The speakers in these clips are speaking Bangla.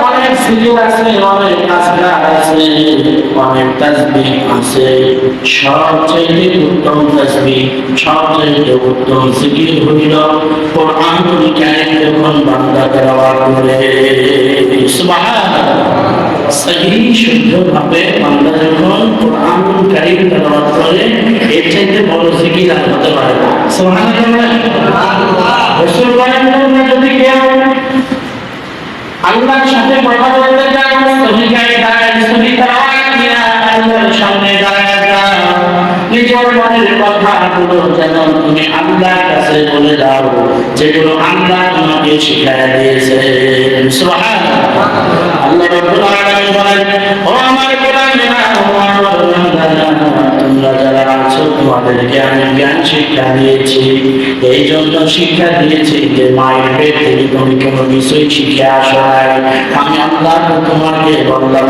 অনেক সিজিল আছে, অনেক আসগার আছে, অনেক তাসবিহ আছে। সবচেয়ে উত্তম তাসবিহ, সবচেয়ে উত্তম জিকির হইল কোরআনুল কারীম যখন বান্দা তেলাওয়াত করে। সুবহানাল্লাহ। সহিহ শুদ্ধভাবে বান্দা যখন কোরআনুল কারীম তেলাওয়াত করে, এর চাইতে বড় জিকির আর হতে পারে না। সুবহানাল্লাহ। রাসূল বলেন, তোমরা যদি কেউ আল্লাহর সাথে কথা বলতে চাও, সহিহ কায়দায় সহিহ তেলাওয়াত নিয়ে আল্লাহর সামনে দাঁড়ায় যাও। নিজের মনের কথাগুলো যেন তুমি আল্লাহর কাছে বলে দাও, যেগুলো আল্লাহ তোমাকে শিখিয়ে দিয়েছেন। সুবহানাল্লাহ। আল্লাহ রাব্বুল আলামিন বলেন, ও আমার গোলামেরা, ও আমার বান্দারা, তোমরা যারা আছো তোমাদেরকে আমি জ্ঞান শিক্ষা দিয়েছি। এই জন্য শিক্ষা দিয়েছি যে মায়ের পেট থেকে তুমি কোনো কিছুই শিখে আসো নাই। আমি আল্লাহ তোমাকে বললাম,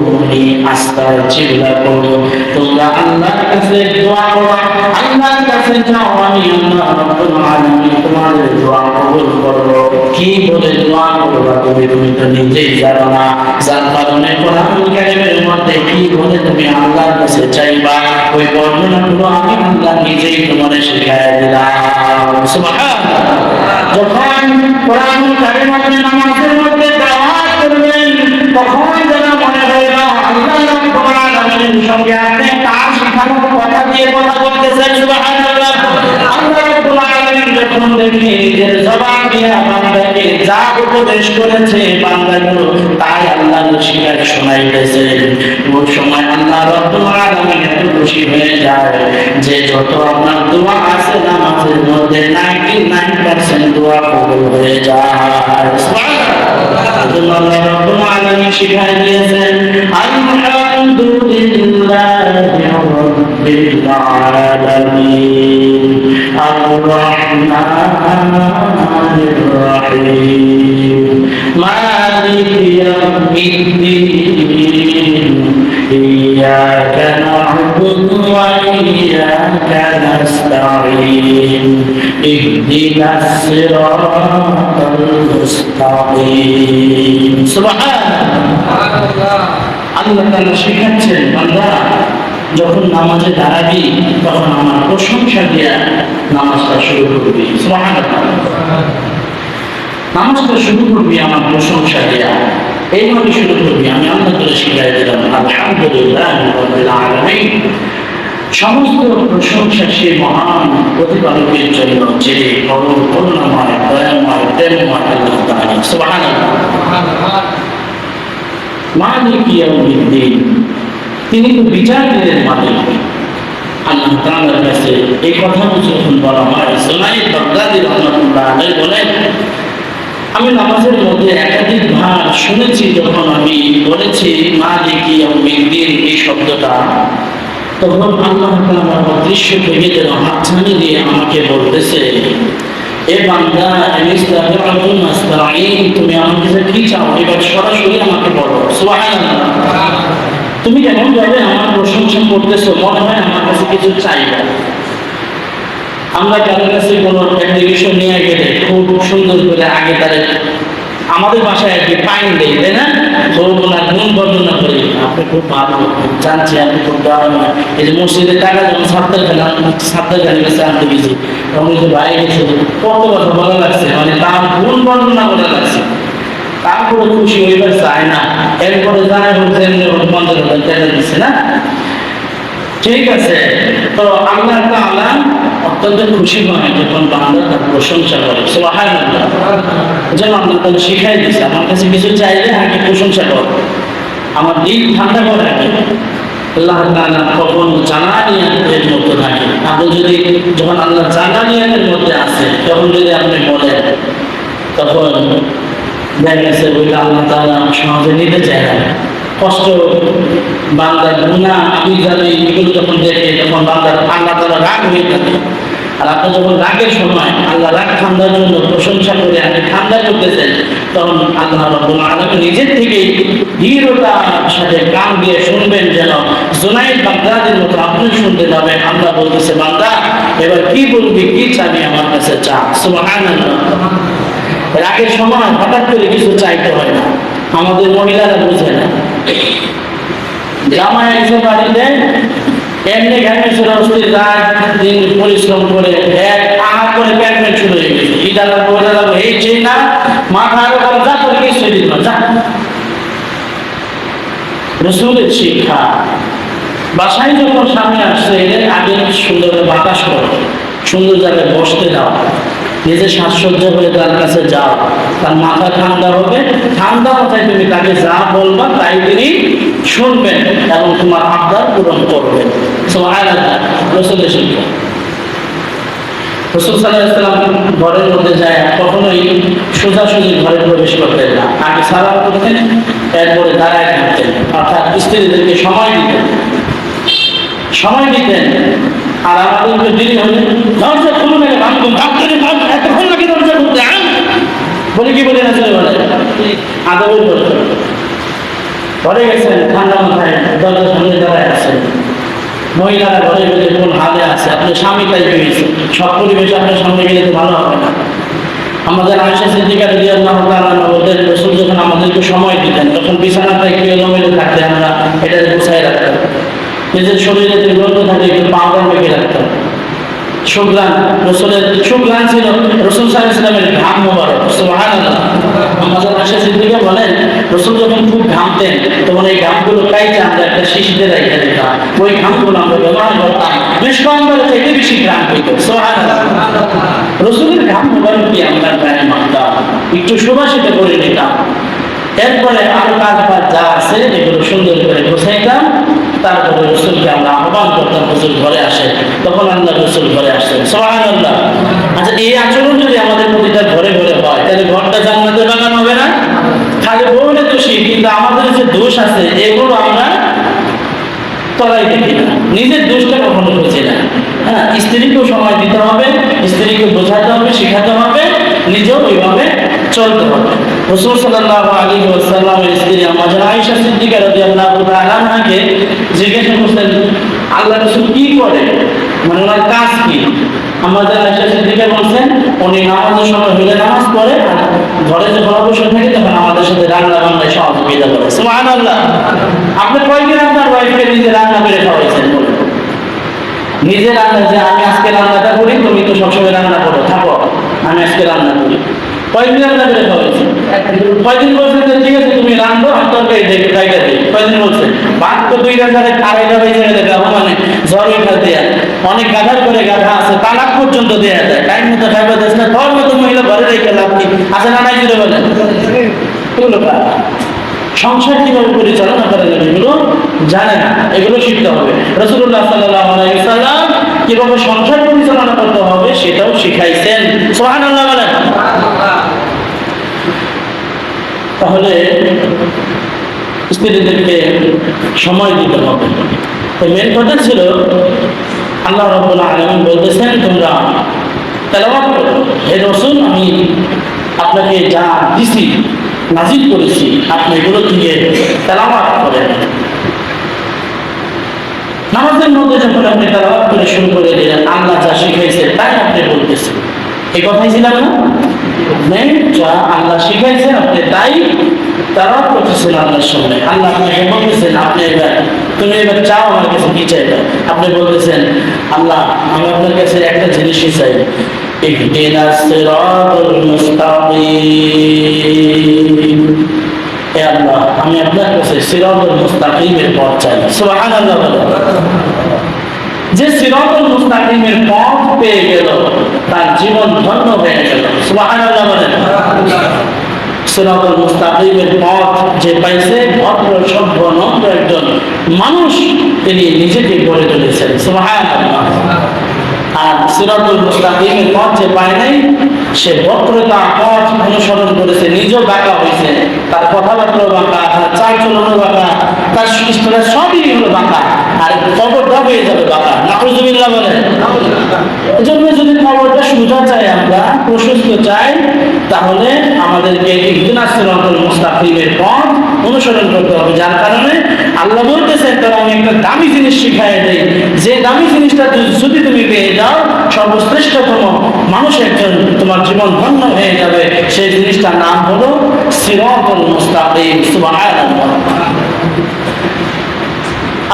তুমি আস্তার চিল্লা করো, তোমরা আল্লাহর কাছে দোয়া করো, আল্লাহর কাছে যাও, আমি আল্লাহ রাব্বুল আলামিন তোমাদের দোয়া কবুল করব। কি বলে দোয়া করবা তুমি তো নিজেই জানো না, যার কারণে কোরআনুল কারীমের মধ্যে কি বলে তুমি আল্লাহর কাছে চাইবা, ওই বর্ণনাগুলো আমি আল্লাহ নিজেই তোমাদের শিখিয়ে দিলাম। সুবহানাল্লাহ। যখন কোরআনুল কারীম আপনি নামাজের মধ্যে তেলাওয়াত করবেন, তখন যেন মনে হইল আল্লাহ রাব্বুল আলামিনের সঙ্গে আপনি তার শিখানোর কথা দিয়ে কথা বলতেছেন। সুবহানাল্লাহ। আল্লাহ রাব্বুল আলামিন যখন দেখে নিজের জবান দিয়ে বান্দাকে যা উপদেশ করেছে, বান্দাগুলো তাই আল্লাহর শিখায় শোনাইতেছেন, ওই সময় আল্লাহ রাব্বুল আলামিন এত খুশি হয়ে যায় যে যত আপনার দোয়া আছে নামাজের মধ্যে 99% দোয়া কবুল হয়ে যায়। সুবহানাল্লাহ। আল্লাহ রাব্বুল আলামিন শিখায় দিয়েছেন, আলহামদুলিল্লাহি রাব্বিল আলামিন আর-রাহমানির রাহিম মালিকি ইয়াউমিদ্দিন ইয়্যাকা না'বুদু ওয়া ইয়্যাকা নাস্তাঈন ইহদিনাস সিরাতাল মুস্তাকিম। সুবহানাল্লাহ। আল্লাহ তাআলা শিখাচ্ছেন, বান্দা যখন নামাজে দাঁড়াবি তখন আমার প্রশংসা দিয়া নামাজটা শুরু করবি। সুবহানাল্লাহ। নামাজটা শুরু করবি আমার প্রশংসা দিয়া, এইভাবে শুরু করবি। আমি আল্লাহ তাআলা শিখিয়ে দিলাম, আলহামদুলিল্লাহি রাব্বিল আলামিন। সমস্ত প্রশংসা সেই মহান প্রতিপালকের জন্য, যে করুণাময়, দয়াময়, প্রেমময় আল্লাহ তাআলা। সুবহানাল্লাহ। মালিকি ইয়াউমিদ্দিন, তিনি তো বিচার দিনের মালিক। আল্লাহ তাআলার কাছে এই কথা যখন বলা হয়, জুনাইদ বাগদাদী রাহমাতুল্লাহ আলাইহি বলেন, আমি নামাজের মধ্যে একাধিকবার শুনেছি, যখন আমি বলেছি মালিকি ইয়াউমিদ্দিন এই শব্দটা, তখন আল্লাহ তাআলা অদৃশ্য থেকে যেন হাতছানি দিয়ে আমাকে বলতেছে, এ বান্দা তুমি আমার কাছে কি চাও, এবার সরাসরি আমাকে বলো। সুবহানাল্লাহ। তুমি কেমন ভাবে আমার প্রশংসা করতেছো, মনে হয় আমার কাছে কিছু চাইবে। আমরা কারোর কাছে কোনো অ্যাপ্লিকেশন নিয়ে গেলে খুব সুন্দর করে আগে তার আমাদের বাসায় আর কি পাইন দেই, তাই না? ওনার গুণ বর্ণনা করি, আপনি খুব ভালো, জানছি আপনি খুব দারুণ। এই যে মসজিদের টাকা যখন ছাত্রের কাছে আনতে গেছি, তখন যে বাইরে গেছে কত কথা বলা লাগছে, মানে তার গুণ বর্ণনা করা লাগছে, তারপরে খুশি হইবার চায় না। এরপরে জানা বলছে 15,000 টাকা দিচ্ছে না। ঠিক আছে, তো আল্লাহ তাআলা অত্যন্ত খুশি হয় যখন বান্দা তার প্রশংসা করে। সুবহানাল্লাহ। যেন আল্লাহ তাআলা শিখাই দিয়েছে, আমার কাছে কিছু চাইলে আগে প্রশংসা কর, আমার দিল ঠান্ডা করে রাখে। আল্লাহ তাআলা কখন জানানিয়াতের মধ্যে থাকে, আপনি যদি যখন আল্লাহ জানানিয়াতের মধ্যে আছে তখন যদি আপনি বলেন, তখন দেখা গেছে বলে আল্লাহ তাআলা সহজে নিতে চায় না। কষ্ট বান্দার গুনাহ বিজারি এগুলো যখন দেখে, তখন বান্দার আল্লাহ তাআলা রাগ হয়ে থাকে। আর আপনি যখন রাগের সময় আল্লাহ রাগ ঠান্ডার জন্য প্রশংসা করে আপনি ঠান্ডা করতেছেন, তখন আল্লাহ রাব্বুল আলামিন নিজের থেকেই ধীরতার সাথে কান দিয়ে শুনবেন, যেন জুনাইদ বাগদাদীর মতো আপনি শুনতে যাবেন। আল্লাহ বলতেছে, বান্দা এবার কি বলবি, কি চাবি আমার কাছে চা। সুবহানাল্লাহ। রাগের সময় হঠাৎ করে কিছু চাইতে হয় না, আমাদের মহিলারা বুঝে না। জামাই এসে বাড়িতে এমনি ঘামেছে অস্থির, রাত দিন পরিশ্রম করে এক আহার করে প্যান্টমেন্ট শুরু হয়ে গেছে, ইদারা বোঝা যাবো এই যে না মাথা আরো করে যা করে কিছু দিন না যা। রসুলের শিক্ষা, বাসায় যখন সামনে আসছে আগে সুন্দর বাতাস করো, সুন্দর জায়গায় বসতে দাও, নিজে সাজসজ্জা হয়ে তার কাছে যাও, তার মাথা ঠান্ডা হবে, ঠান্ডা মাথায় তুমি তাকে যা বলবা তাই তিনি শুনবেন এবং তোমার আবদার পূরণ করবেন। সুবহানাল্লাহ, রসুলের শিক্ষা। রাসূল সাল্লাল্লাহু আলাইহি ওয়াসাল্লাম ঘরের মধ্যে যায় কখনোই সোজাসুজি ঘরে প্রবেশ করতেন না, আগে সালাম করতেন, এরপরে দাঁড়ায় থাকতেন, অর্থাৎ স্ত্রীদেরকে সময় দিতেন। আর আমাদের দেরি হলে দরজা খুলে মেরে ভাঙবেন, এতক্ষণ নাকি দরজা খুলতে বলে কি বলে না চলে বলে আদবের দরজা ঘরে গেছেন, ঠান্ডা মাথায় দরজার সামনে দাঁড়ায় আছেন, মহিলারা ঘরে গেলে কোন হালে আছে, আপনার স্বামী তাই পেয়েছে, সব পরিবেশে আপনার সামনে গেলে তো ভালো হবে না। আমাদের আয়েশা সিদ্দিকা রাদিয়াল্লাহু তাআলা বলতেন, রাসূল যখন আমাদেরকে সময় দিতেন তখন বিছানাটা একটু এলোমেলো থাকতে আমরা এটা গুছাই রাখতাম, নিজের শরীরে যে গন্ধ থাকে একটু পাউডার মেখে রাখতাম। সুগ্রাণ, রসুলের সুগ্রাণ ছিল রাসূল সাল্লাল্লাহু আলাইহি ওয়াসাল্লামের ঘাম মোবারক। সুবহানাল্লাহ। আমাদের আয়েশা সিদ্দিকা বলেন, রাসূল যখন খুব ঘামতেন তখন এই ঘামগুলো কাইচে আমরা একটা শিশিতে রেখে দিতাম, ওই ঘামগুলো আমরা ব্যবহার করতাম, নিষ্কম্বল থেকে বেশি ঘাম হইত। সুবহানাল্লাহ। রসুলের ঘাম মোবারক দিয়ে আমরা গায়ে মাখতাম, একটু সুবাসিত করে নিতাম, এরপরে আরো কাজ যা আছে এগুলো সুন্দর করে গোছাইতাম, তারপরে রসুলকে আমরা আহ্বান করতাম, রসুল ঘরে আসে, তখন আমরা রসুল ঘরে আসতেন। সুবহানাল্লাহ। আচ্ছা, এই আচরণ যদি আমাদের প্রতিটা ঘরে ঘরে হয় তাহলে ঘরটা জান্নাতের বাগান হবে না? খালি বউরে দোষী, কিন্তু আমাদের যে দোষ আছে এগুলো আমরা তলাই দেখি না, নিজের দোষটা কখনো বুঝি না। হ্যাঁ, স্ত্রীকেও সময় দিতে হবে, স্ত্রীকে বোঝাতে হবে, শেখাতে হবে, নিজেও ওইভাবে চলতে হবে। রাসূল সাল্লাল্লাহু আলাইহি ওয়াসাল্লামের স্ত্রী আমাদের আয়েশা সিদ্দিকা রাদিয়াল্লাহু তাআলা আনহাকে জিজ্ঞাসা করতেন, আল্লাহ রাসূল কি করে, মানে ওনার কাজ কি? আমাদের আয়েশা সিদ্দিকা বলছেন, উনি নামাজের সময় হলে নামাজ পড়ে, আর ঘরে যখন অবসর থাকে তখন আমাদের সাথে রান্না বান্নায় সহযোগিতা করে। সুবহানাল্লাহ। আপনি কয়দিন আপনার ওয়াইফকে নিজে রান্না করে খাওয়াইছেন? নিজে রান্না, যে আমি আজকে রান্নাটা করি, তুমি তো সবসময় রান্না করো, থাকো, আমি আজকে রান্না করি। কয়দিন রান্না করে খাওয়াইছি? কয়দিন বলছেন যে ঠিক আছে তুমি রান্না, আমি তরকারি জায়গা দিই? কয়দিন বলছে? ভাত তো 2 রান্নারে 2.5 বেজে দেখাবো, মানে জ্বর উঠা দেয়া, অনেক গাধার করে গাধা আছে, তালাক পর্যন্ত দেয়া যায়, টাইম মতো খাইবা দেশ না, তোর মতো মহিলা ঘরে রেখে লাভ কি আছে না? নাই জুড়ে বলেন এগুলো সংসার কিভাবে পরিচালনা করা যাবে এগুলো জানে না, এগুলো শিখতে হবে। রাসূলুল্লাহ সাল্লাল্লাহু আলাইহি ওয়াসাল্লাম কিভাবে সংসার পরিচালনা করতে হবে সেটাও শিখাইছেন। সুবহানাল্লাহ বলেন। তাহলে স্ত্রীদেরকে সময় দিতে হবে। তো মেন কথা ছিল আল্লাহ রাব্বুল আলামিন বলতেছেন, তোমরা তেলাওয়াত করো, হে রাসূল আমি আপনাকে যা দিছি নাজিল করেছি আপনি এগুলো থেকে তেলাওয়াত করেন। নামাজের মধ্যে যখন আপনি তেলাওয়াত করে শুরু করে দিলেন, আল্লাহ যা শিখাইছে তাই আপনি বলতেছেন, এই কথাই ছিলাম না? আপনি যা আল্লাহ শিখাইছেন আপনি তাই তেলাওয়াত করতেছেন আল্লাহর সামনে। আল্লাহ আপনাকে বলতেছেন, আপনি তুমি এবার চাও আমার কাছে কি চাইবে? আপনি বলতেছেন, আল্লাহ আমি আপনার কাছে একটা জিনিসই চাই, ইহদিনাস সিরাতাল মুস্তাকিম। হে আল্লাহ আমি আপনার কাছে সিরাতাল মুস্তাকিমের পথ চাই। সুবহানাল্লাহ। যে সিরাতাল মুস্তাকিমের পথ পেয়ে গেল তার জীবন ধন্য হয়ে গেল। সুবহানাল্লাহ বলেন। সিরাতাল মুস্তাকিমের পথ যে পাইছে, ভদ্র সভ্য নম্র একজন মানুষ তিনি নিজেকে গড়ে তুলেছেন। সুবহানাল্লাহ। আর সিরাতুল মুস্তাকিমের পথ যে পায় নাই, সে বক্রতা পথ অনুসরণ করেছে, নিজেও বাঁকা হয়েছে, তার কথাবার্তাও বাঁকা, তার চাল চলনও বাঁকা, তার সুস্থতা সবই হলো বাঁকা, আর কবরটা হয়ে যাবে বাঁকা। নাউযুবিল্লাহ বলেন। এজন্য যদি কবরটা সোজা চাই, আমরা প্রশস্ত চাই, তাহলে আমাদেরকে ইহদিনাস সিরাতাল মুস্তাকিমের পথ অনুসরণ করতে হবে। যার কারণে আল্লাহ বলতেছেন, তোর আমি একটা দামি জিনিস শিখাই দেই, যে দামি জিনিসটা যদি তুমি পেয়ে যাও সর্বশ্রেষ্ঠতম মানুষ একজন, তোমার জীবন ধন্য হয়ে যাবে। সেই জিনিসটার নাম হলো সিরাতুল মুস্তাকিম। সুবহানাল্লাহ।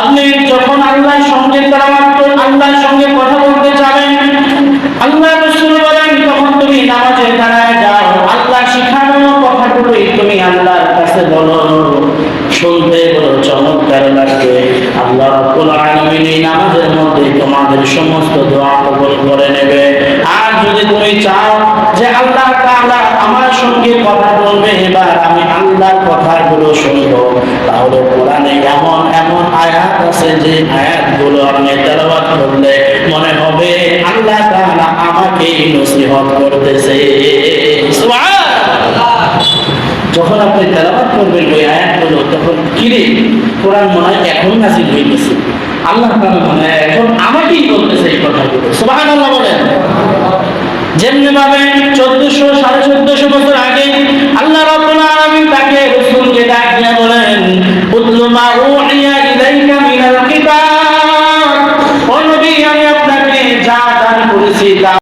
আপনি যখন আল্লাহর সঙ্গে তেলাওয়াত করবেন, আল্লাহর সঙ্গে কথা বলতে যাবেন, আল্লাহ রাসূল বলেন তখন তুমি নামাজে দাঁড়ায় যাও, আল্লাহ শিখানো কথাগুলোই তুমি আল্লাহর কাছে বলো, শুনতে বড় চমৎকার লাগবে। আল্লাহ রাব্বুল আলামিন এই নামাজের মধ্যে তোমাদের সমস্ত দোয়া কবুল করে নেবে। আর যদি তুমি চাও যে আল্লাহ তাআলা আমার সঙ্গে কথা বলবে, এবার আমি আল্লাহর কথাগুলো শুনবো, তাহলে কোরআনে এমন এমন আয়াত আছে যে আয়াতগুলো আপনি তেলাওয়াত করলে মনে হবে আল্লাহ তাআলা আমাকে নসিহত করতেছে। সুবহানাল্লাহ। যখন আপনি তেলাওয়াত করবেন ওই আয়াতগুলো, তখন কিরে কোরআন মনে হয় এখন নাযিল হইতেছে, আল্লাহ তাআলা মনে হয় এখন আমাকেই বলতেছে এই কথাগুলো। সুবহানাল্লাহ বলেন। যেমনি ভাবে 1400-1450 বছর আগে আল্লাহ রাব্বুল আলামিন তাকে রাসূলকে ডাক দিয়ে বলেন, উতলু মা উহিয়া ইলাইকা মিনাল কিতাব, ও নবী আমি আপনাকে যা দান করেছি